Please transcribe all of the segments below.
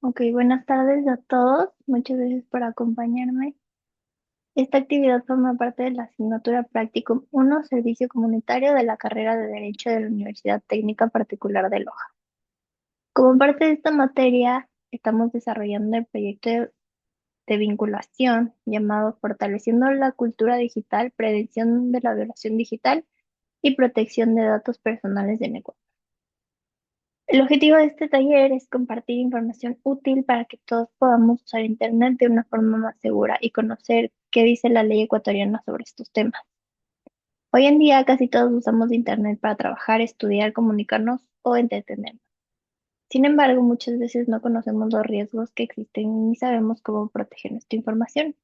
Ok, buenas tardes a todos. Muchas gracias por acompañarme. Esta actividad forma parte de la asignatura Practicum 1, Servicio Comunitario de la carrera de Derecho de la Universidad Técnica Particular de Loja. Como parte de esta materia, estamos desarrollando el proyecto de vinculación llamado Fortaleciendo la Cultura Digital, Prevención de la Violación Digital y Protección de Datos Personales en Ecuador. El objetivo de este taller es compartir información útil para que todos podamos usar Internet de una forma más segura y conocer qué dice la ley ecuatoriana sobre estos temas. Hoy en día casi todos usamos Internet para trabajar, estudiar, comunicarnos o entretenernos. Sin embargo, muchas veces no conocemos los riesgos que existen ni sabemos cómo proteger nuestra información.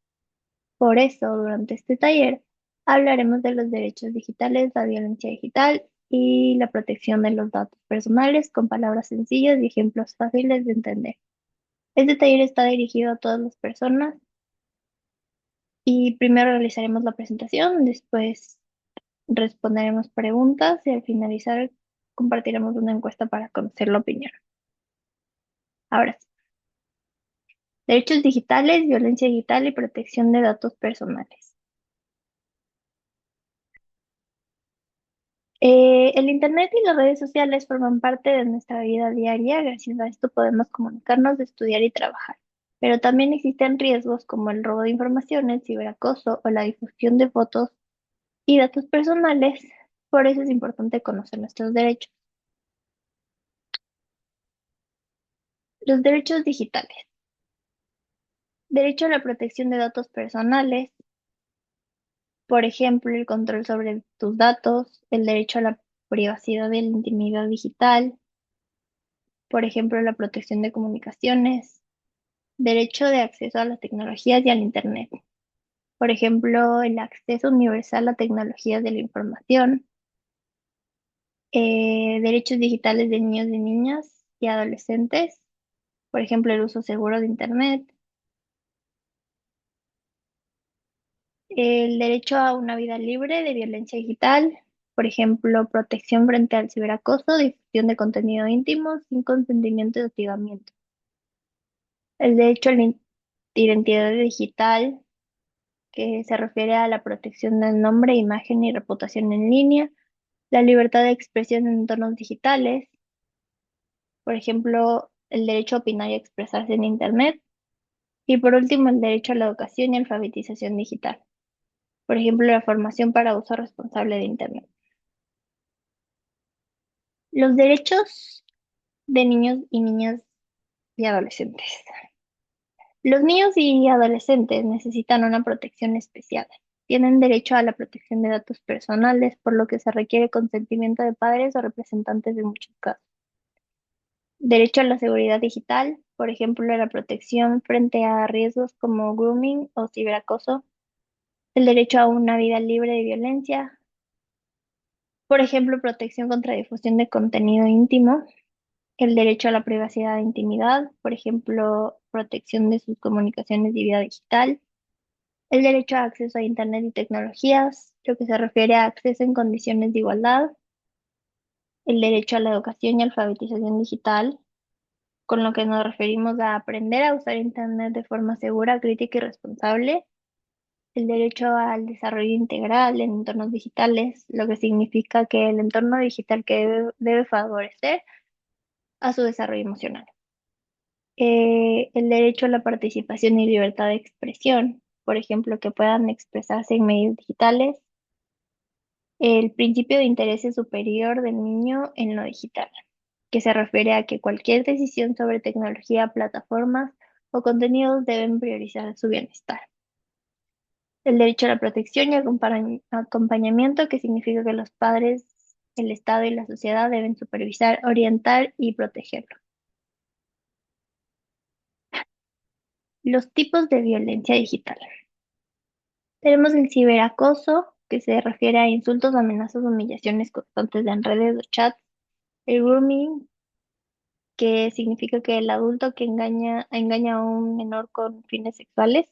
Por eso, durante este taller, hablaremos de los derechos digitales, la violencia digital y la protección de los datos personales con palabras sencillas y ejemplos fáciles de entender. Este taller está dirigido a todas las personas y primero realizaremos la presentación, después responderemos preguntas y al finalizar compartiremos una encuesta para conocer la opinión. Ahora sí, derechos digitales, violencia digital y protección de datos personales. El Internet y las redes sociales forman parte de nuestra vida diaria. Gracias a esto podemos comunicarnos, estudiar y trabajar. Pero también existen riesgos como el robo de información, el ciberacoso o la difusión de fotos y datos personales. Por eso es importante conocer nuestros derechos. Los derechos digitales. Derecho a la protección de datos personales, por ejemplo, el control sobre tus datos, el derecho a la privacidad de la intimidad digital, por ejemplo, la protección de comunicaciones. Derecho de acceso a las tecnologías y al Internet. Por ejemplo, el acceso universal a tecnologías de la información. Derechos digitales de niños y niñas y adolescentes. Por ejemplo, el uso seguro de Internet. El derecho a una vida libre de violencia digital. Por ejemplo, protección frente al ciberacoso, difusión de contenido íntimo sin consentimiento y hostigamiento. El derecho a la identidad digital, que se refiere a la protección del nombre, imagen y reputación en línea, la libertad de expresión en entornos digitales, por ejemplo, el derecho a opinar y expresarse en Internet, y por último, el derecho a la educación y alfabetización digital, por ejemplo, la formación para uso responsable de Internet. Los derechos de niños y niñas y adolescentes. Los niños y adolescentes necesitan una protección especial. Tienen derecho a la protección de datos personales, por lo que se requiere consentimiento de padres o representantes en muchos casos. Derecho a la seguridad digital, por ejemplo, la protección frente a riesgos como grooming o ciberacoso. El derecho a una vida libre de violencia, por ejemplo, protección contra difusión de contenido íntimo. El derecho a la privacidad e intimidad, por ejemplo, protección de sus comunicaciones y vida digital. El derecho a acceso a Internet y tecnologías, lo que se refiere a acceso en condiciones de igualdad. El derecho a la educación y alfabetización digital, con lo que nos referimos a aprender a usar Internet de forma segura, crítica y responsable. El derecho al desarrollo integral en entornos digitales, lo que significa que el entorno digital que debe favorecer a su desarrollo emocional. El derecho a la participación y libertad de expresión, por ejemplo, que puedan expresarse en medios digitales. El principio de interés superior del niño en lo digital, que se refiere a que cualquier decisión sobre tecnología, plataformas o contenidos deben priorizar su bienestar. El derecho a la protección y acompañamiento, que significa que los padres, el Estado y la sociedad deben supervisar, orientar y protegerlo. Los tipos de violencia digital. Tenemos el ciberacoso, que se refiere a insultos, amenazas, humillaciones constantes en redes o chats. El grooming, que significa que el adulto que engaña a un menor con fines sexuales.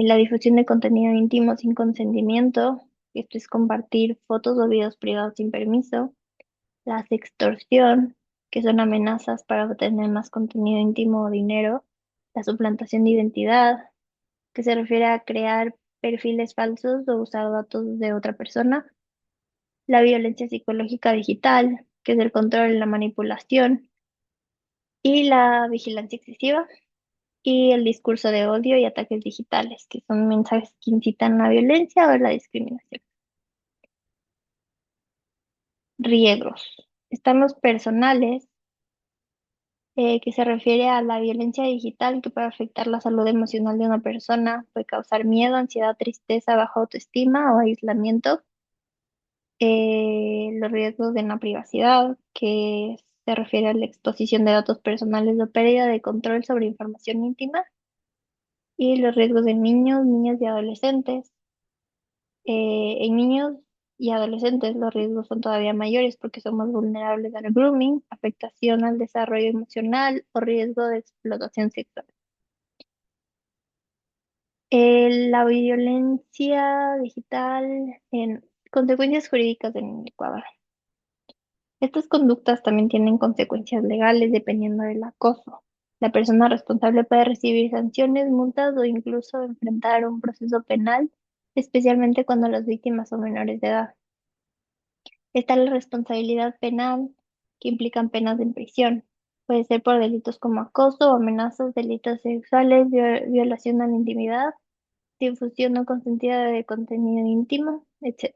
La difusión de contenido íntimo sin consentimiento, esto es compartir fotos o videos privados sin permiso. La sextorsión, que son amenazas para obtener más contenido íntimo o dinero, la suplantación de identidad, que se refiere a crear perfiles falsos o usar datos de otra persona, la violencia psicológica digital, que es el control y la manipulación, y la vigilancia excesiva, y el discurso de odio y ataques digitales, que son mensajes que incitan a la violencia o la discriminación. Riesgos. Están los personales, que se refiere a la violencia digital que puede afectar la salud emocional de una persona, puede causar miedo, ansiedad, tristeza, baja autoestima o aislamiento. Los riesgos de la privacidad, que se refiere a la exposición de datos personales o pérdida de control sobre información íntima. Y los riesgos de niños, niñas y adolescentes. En niños y adolescentes los riesgos son todavía mayores porque son más vulnerables al grooming, afectación al desarrollo emocional o riesgo de explotación sexual. La violencia digital en consecuencias jurídicas en Ecuador. Estas conductas también tienen consecuencias legales dependiendo del acoso. La persona responsable puede recibir sanciones, multas o incluso enfrentar un proceso penal, especialmente cuando las víctimas son menores de edad. Está la responsabilidad penal, que implican penas de prisión. Puede ser por delitos como acoso o amenazas, delitos sexuales, violación a la intimidad, difusión no consentida de contenido íntimo, etc.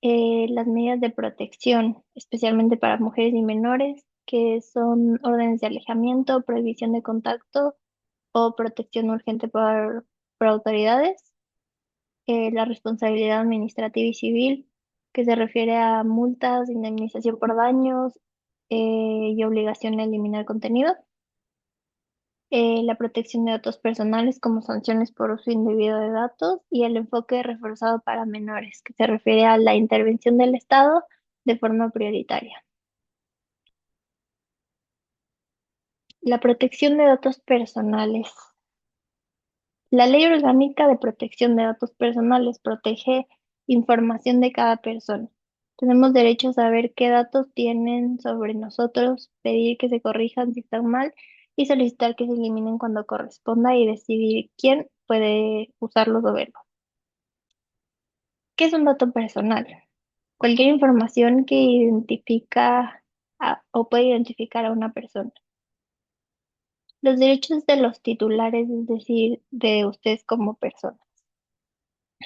Las medidas de protección, especialmente para mujeres y menores, que son órdenes de alejamiento, prohibición de contacto o protección urgente por autoridades. La responsabilidad administrativa y civil, que se refiere a multas, indemnización por daños, y obligación de eliminar contenido. La protección de datos personales como sanciones por uso indebido de datos y el enfoque reforzado para menores, que se refiere a la intervención del Estado de forma prioritaria. La protección de datos personales. La Ley Orgánica de Protección de Datos Personales protege información de cada persona. Tenemos derecho a saber qué datos tienen sobre nosotros, pedir que se corrijan si están mal y solicitar que se eliminen cuando corresponda y decidir quién puede usarlos o verlos. ¿Qué es un dato personal? Cualquier información que identifica o puede identificar a una persona. Los derechos de los titulares, es decir, de ustedes como persona.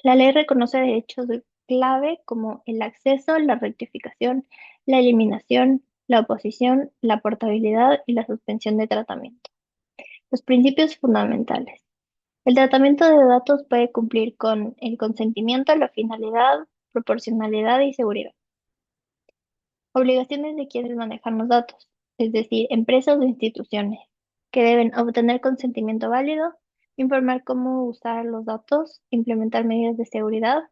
La ley reconoce derechos clave como el acceso, la rectificación, la eliminación, la oposición, la portabilidad y la suspensión de tratamiento. Los principios fundamentales. El tratamiento de datos puede cumplir con el consentimiento, la finalidad, proporcionalidad y seguridad. Obligaciones de quienes manejan los datos, es decir, empresas o instituciones, que deben obtener consentimiento válido, informar cómo usar los datos, implementar medidas de seguridad,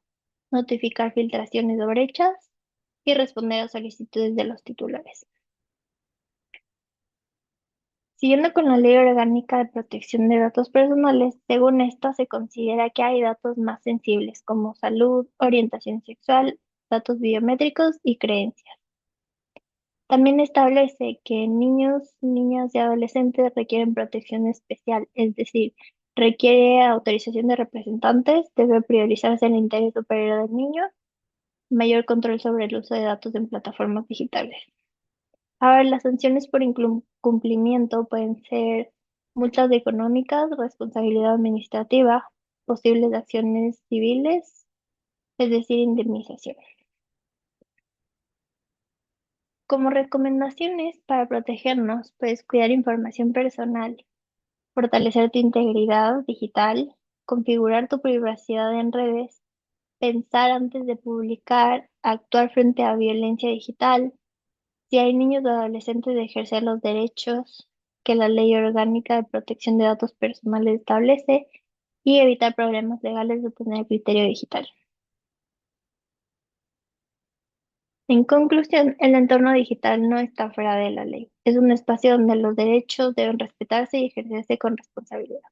notificar filtraciones o brechas y responder a solicitudes de los titulares. Siguiendo con la Ley Orgánica de Protección de Datos Personales, según esta se considera que hay datos más sensibles como salud, orientación sexual, datos biométricos y creencias. También establece que niños, niñas y adolescentes requieren protección especial, es decir, requiere autorización de representantes, debe priorizarse el interés superior del niño, mayor control sobre el uso de datos en plataformas digitales. Ahora, las sanciones por incumplimiento pueden ser multas económicas, responsabilidad administrativa, posibles acciones civiles, es decir, indemnización. Como recomendaciones para protegernos, puedes cuidar información personal, fortalecer tu integridad digital, configurar tu privacidad en redes, pensar antes de publicar, actuar frente a violencia digital. Si hay niños o adolescentes, de ejercer los derechos que la Ley Orgánica de Protección de Datos Personales establece y evitar problemas legales de tener criterio digital. En conclusión, el entorno digital no está fuera de la ley. Es un espacio donde los derechos deben respetarse y ejercerse con responsabilidad.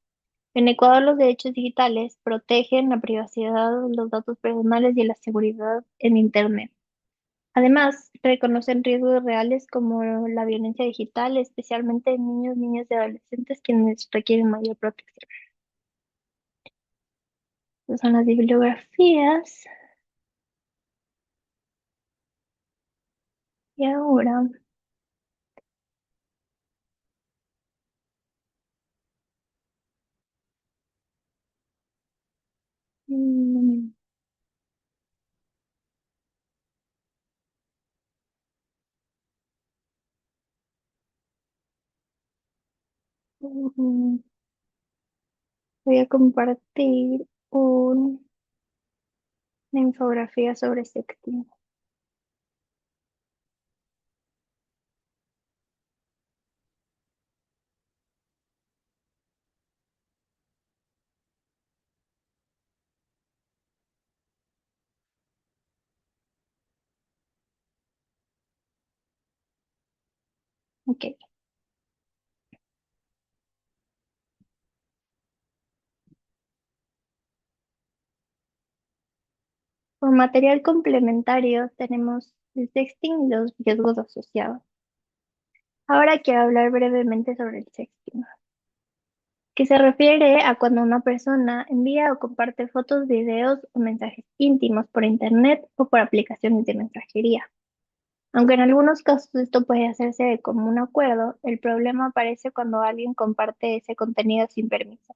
En Ecuador, los derechos digitales protegen la privacidad, los datos personales y la seguridad en Internet. Además, reconocen riesgos reales como la violencia digital, especialmente en niños, niñas y adolescentes quienes requieren mayor protección. Estas son las bibliografías. Y ahora, mm, mm, voy a compartir una infografía sobre sexting. Ok. Por material complementario tenemos el sexting y los riesgos asociados. Ahora quiero hablar brevemente sobre el sexting, que se refiere a cuando una persona envía o comparte fotos, videos o mensajes íntimos por internet o por aplicaciones de mensajería. Aunque en algunos casos esto puede hacerse de común acuerdo, el problema aparece cuando alguien comparte ese contenido sin permiso.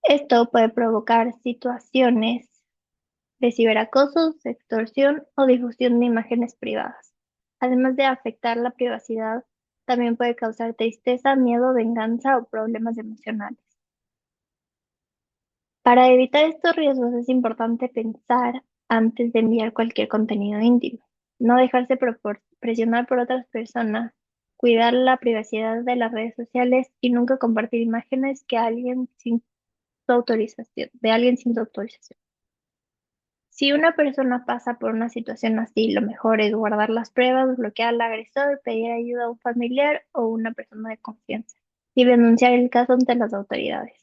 Esto puede provocar situaciones de ciberacoso, extorsión o difusión de imágenes privadas. Además de afectar la privacidad, también puede causar tristeza, miedo, venganza o problemas emocionales. Para evitar estos riesgos es importante pensar antes de enviar cualquier contenido íntimo, no dejarse presionar por otras personas, cuidar la privacidad de las redes sociales y nunca compartir imágenes de alguien sin su autorización. Si una persona pasa por una situación así, lo mejor es guardar las pruebas, bloquear al agresor, pedir ayuda a un familiar o una persona de confianza y denunciar el caso ante las autoridades.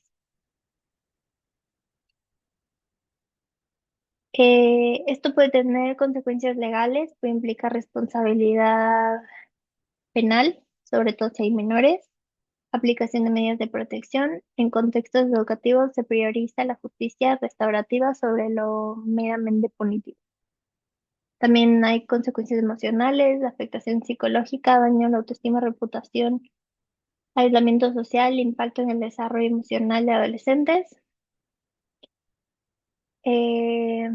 Esto puede tener consecuencias legales, puede implicar responsabilidad penal, sobre todo si hay menores, aplicación de medidas de protección. En contextos educativos se prioriza la justicia restaurativa sobre lo meramente punitivo. También hay consecuencias emocionales, afectación psicológica, daño a la autoestima, reputación, aislamiento social, impacto en el desarrollo emocional de adolescentes. Eh,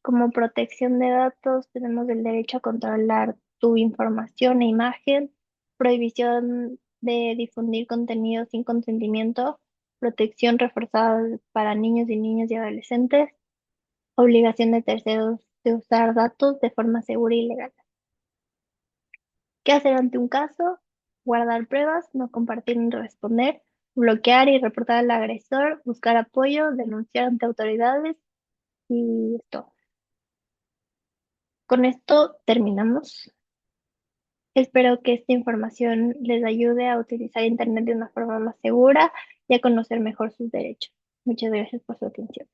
Como protección de datos, tenemos el derecho a controlar tu información e imagen, prohibición de difundir contenido sin consentimiento, protección reforzada para niños y niñas y adolescentes, obligación de terceros de usar datos de forma segura y legal. ¿Qué hacer ante un caso? Guardar pruebas, no compartir ni responder, bloquear y reportar al agresor, buscar apoyo, denunciar ante autoridades y esto. Con esto terminamos. Espero que esta información les ayude a utilizar Internet de una forma más segura y a conocer mejor sus derechos. Muchas gracias por su atención.